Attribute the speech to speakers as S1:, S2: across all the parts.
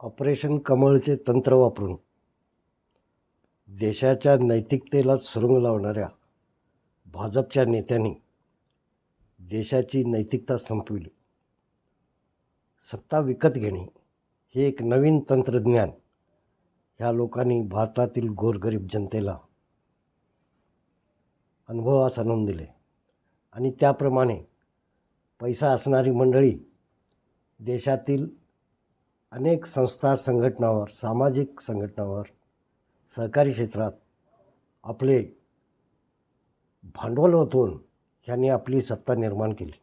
S1: Operation कमळचे तंत्र वापरून देशाच्या नैतिकतेला सुरुंग लावणाऱ्या भाजपच्या नेत्यांनी देशाची नैतिकता संपविली. सत्ता विकत घेणे हे एक नवीन तंत्रज्ञान ह्या लोकांनी भारतातील गोरगरीब जनतेला अनुभवास आणून दिले आणि त्याप्रमाणे पैसा असणारी मंडळी देशातील अनेक संस्था संघटनावर, सामाजिक संघटनावर, सहकारी क्षेत्रात आपले भांडवल ओतून ह्यांनी आपली सत्ता निर्माण केली.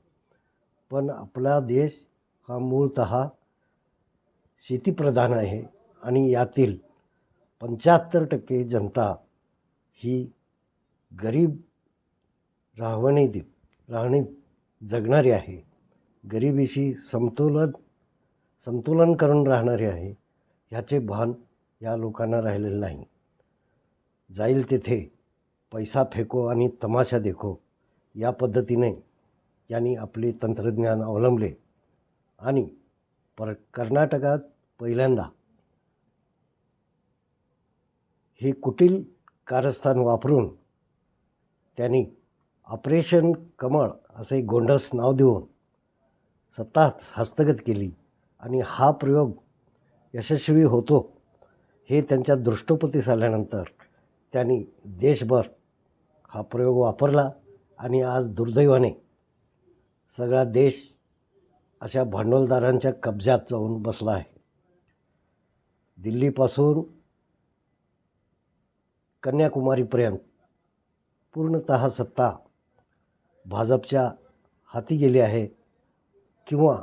S1: पण आपला देश हा मूळतः शेतीप्रधान आहे आणि यातील 75% जनता ही गरीब राहणीत जगणारी आहे. गरिबीशी संतुलन करून राहणारी आहे. ह्याचे भान या लोकांना राहिलेलं नाही. जाईल तेथे पैसा फेको आणि तमाशा देखो या पद्धतीने यांनी आपले तंत्रज्ञान अवलंबले आणि कर्नाटकात पहिल्यांदा हे कुटील कारस्थान वापरून त्यांनी ऑपरेशन कमळ असे गोंडस नाव देऊन सत्ताच हस्तगत केली आणि हा प्रयोग यशस्वी होतो हे त्यांच्या दृष्टोपतीस आल्यानंतर त्यांनी देशभर हा प्रयोग वापरला आणि आज दुर्दैवाने सगळा देश अशा भांडवलदारांच्या कब्जात जाऊन बसला आहे. दिल्लीपासून कन्याकुमारीपर्यंत पूर्णतः सत्ता भाजपच्या हाती गेली आहे किंवा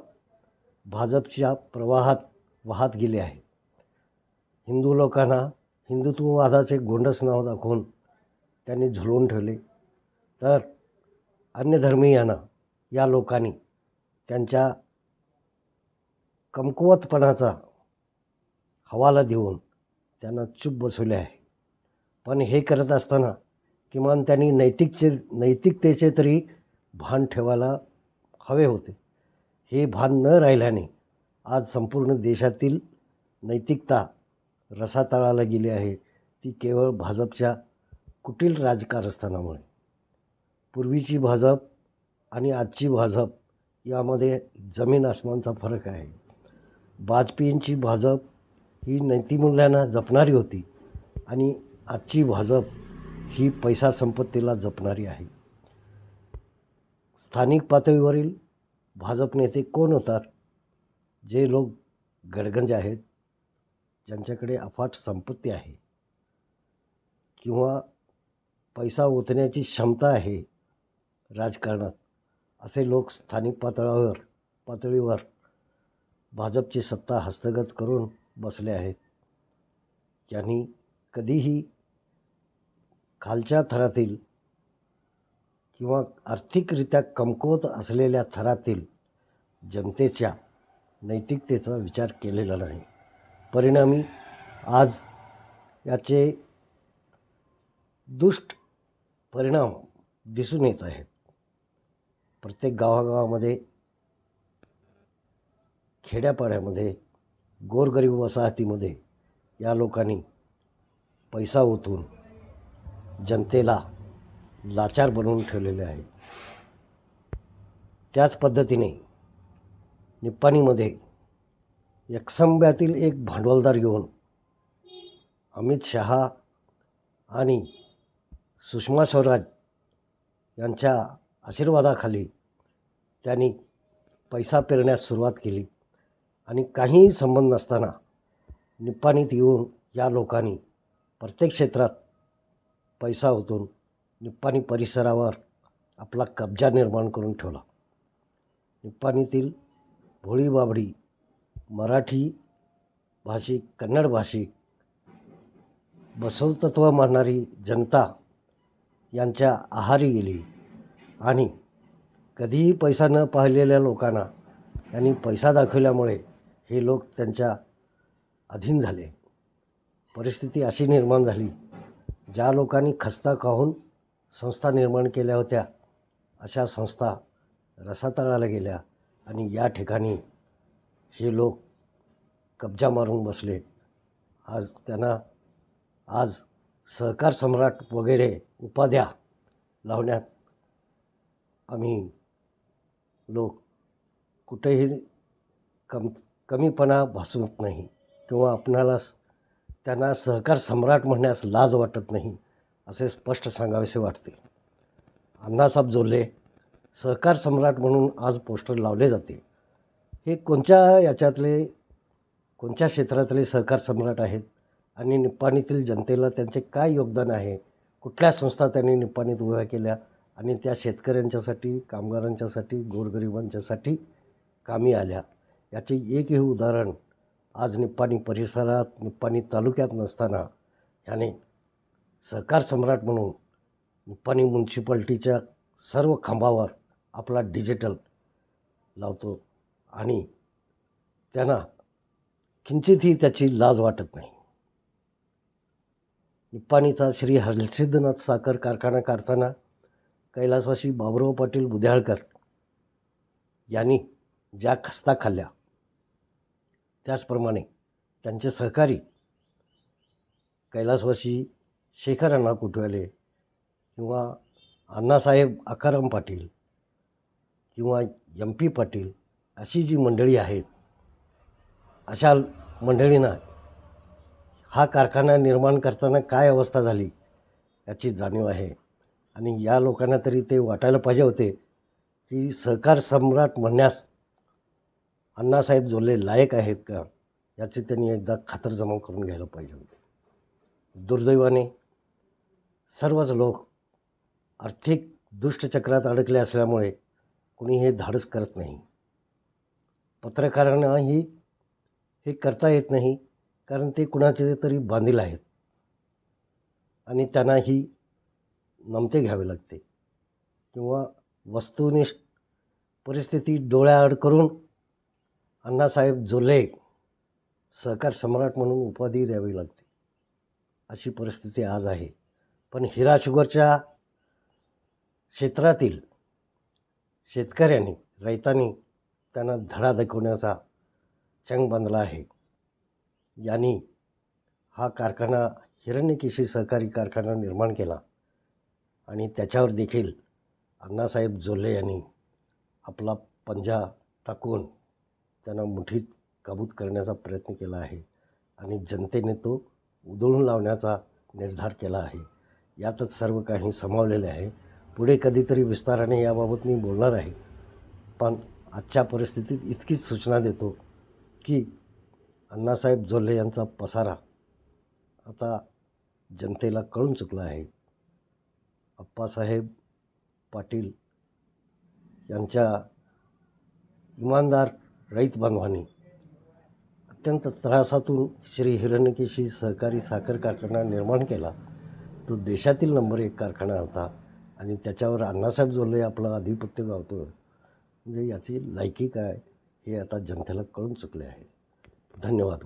S1: भाजपच्या प्रवाहात वाहत गेली आहे. हिंदू लोकांना हिंदुत्ववादाचे गोंडस नाव दाखवून त्यांनी झुलवून ठेवले, तर अन्य धर्मीयांना या लोकांनी त्यांच्या कमकुवतपणाचा हवाला देऊन त्यांना चूप बसवले आहे. पण हे करत असताना किमान त्यांनी नैतिकतेचे तरी भान ठेवायला हवे होते. हे भान न राहिल्याने आज संपूर्ण देशातील नैतिकता रसातळाला गेली आहे. ती केवळ भाजपच्या कुटील राजकारस्थानामुळे. पूर्वीची भाजप आणि आजची भाजप यामध्ये जमीन आसमानचा फरक आहे. वाजपेयींची भाजप ही नैतिकमूल्यांना जपणारी होती आणि आजची भाजप ही पैसा संपत्तीला जपणारी आहे. स्थानिक पातळीवरील भाजप नेते कोण होतात? जे लोक गडगंज आहेत, ज्यांच्याकडे अफाट संपत्ती आहे किंवा पैसा ओतण्याची क्षमता आहे राजकारणात, असे लोक स्थानिक पातळीवर भाजपची सत्ता हस्तगत करून बसले आहेत. यांनी कधीही खालच्या थरातील किंवा आर्थिकरित्या कमकुवत असलेल्या थरातील जनतेच्या नैतिकतेचा विचार केलेला नाही. परिणामी आज याचे दुष्ट परिणाम दिसून येत आहेत. प्रत्येक गावागावामध्ये, खेड्यापाड्यामध्ये, गोरगरीब वसाहतीमध्ये या लोकांनी पैसा ओतून जनतेला लाचार बनवून ठेवलेले आहे. त्याच पद्धतीने निप्पाणीमध्ये एकसंब्यातील एक भांडवलदार घेऊन अमित शहा आणि सुषमा स्वराज यांच्या आशीर्वादाखाली त्यांनी पैसा पेरण्यास सुरुवात केली आणि काहीही संबंध नसताना निप्पाणीत येऊन या लोकांनी प्रत्येक क्षेत्रात पैसा ओतून निप्पाणी परिसरावर आपला कब्जा निर्माण करून ठेवला. निप्पाणीतील भोळी बाबडी मराठी भाषिक, कन्नड भाषिक, बसवतत्व मानणारी जनता यांच्या आहारी गेली आणि कधीही पैसा न पाहिलेल्या लोकांना यांनी पैसा दाखवल्यामुळे हे लोक त्यांच्या अधीन झाले. परिस्थिती अशी निर्माण झाली, ज्या लोकांनी खस्ता खाऊन संस्था निर्माण केल्या होत्या अशा संस्था रसातळाला गेल्या आणि या ठिकाणी हे लोक कब्जा मारून बसले. आज सहकार सम्राट वगैरे उपाध्या लावण्यात आम्ही लोक कुठेही कमीपणा भासवत नाही किंवा आपणाला त्यांना सहकार सम्राट म्हणण्यास लाज वाटत नाही असे स्पष्ट सांगावेसे वाटते. अण्णासाहेब जोल्ले सहकार सम्राट म्हणून आज पोस्टर लावले जाते. हे कोणत्या क्षेत्रातले सहकार सम्राट आहेत आणि निप्पाणीतील जनतेला त्यांचे काय योगदान आहे, कुठल्या संस्था त्यांनी निप्पाणीत उभ्या केल्या आणि त्या शेतकऱ्यांच्यासाठी, कामगारांच्यासाठी, गोरगरिबांच्यासाठी कामी आल्या, याचे एकही उदाहरण आज निप्पाणी परिसरात, निप्पाणी तालुक्यात नसताना ह्याने सहकार सम्राट म्हणून निप्पाणी म्युन्सिपाल्टीच्या सर्व खांबावर आपला डिजिटल लावतो आणि त्यांना किंचितही त्याची लाज वाटत नाही. निप्पाणीचा श्री हरसिद्धनाथ साखर कारखाना काढताना कैलासवासी बाबुराव पाटील बुध्याळकर यांनी ज्या खस्ता खाल्ल्या, त्याचप्रमाणे त्यांचे सहकारी कैलासवासी शेखर अण्णा कुटवाले किंवा अण्णासाहेब आकाराम पाटील किंवा MP पाटील अशी जी मंडळी आहेत, अशा मंडळींना हा कारखाना निर्माण करताना काय अवस्था झाली याची जाणीव आहे. आणि या लोकांना तरी ते वाटायला पाहिजे होते की सहकार सम्राट म्हणण्यास अण्णासाहेब जोल्ले लायक आहेत का, याची त्यांनी एकदा खातरजमा करून घ्यायला पाहिजे होते. दुर्दैवाने सर्वच लोक आर्थिक दुष्टचक्रात अडकले असल्यामुळे कुणी हे धाडस करत नाही. पत्रकारांनाही हे करता येत नाही, कारण ते कुणाचे तरी बांधील आहेत आणि त्यांनाही नमते घ्यावे लागते किंवा वस्तुनिष्ठ परिस्थिती डोळ्याआड करून अण्णासाहेब जोल्ले सहकार सम्राट म्हणून उपाधी द्यावी लागते. अशी परिस्थिती आज आहे. पण हिरा शुगरच्या क्षेत्रातील शेतकऱ्यांनी, रैतांनी त्यांना धडा दाखवण्याचा चंग बांधला आहे. यांनी हा कारखाना हिरण्यकेशी सहकारी कारखाना निर्माण केला आणि त्याच्यावर देखील अण्णासाहेब जोल्ले यांनी आपला पंजा टाकून त्यांना मुठीत काबूत करण्याचा प्रयत्न केला आहे आणि जनतेने तो उधळून लावण्याचा निर्धार केला आहे. यातच सर्व काही सामावलेले आहे. पुढे कधीतरी विस्ताराने याबाबत मी बोलणार आहे, पण आजच्या परिस्थितीत इतकीच सूचना देतो की अण्णासाहेब जोल्ले यांचा पसारा आता जनतेला कळून चुकला आहे. अप्पासाहेब पाटील यांच्या इमानदार रईत बांधवांनी अत्यंत त्रासातून श्री हिरण्यकेशी सहकारी साखर कारखाना निर्माण केला. तो देशातील नंबर 1 कारखाना होता आणि त्याच्यावर अण्णासाहेब जोल्ले आपलं आधिपत्य गावतो, म्हणजे याची लायकी काय हे आता जनतेला कळून चुकले आहे. धन्यवाद.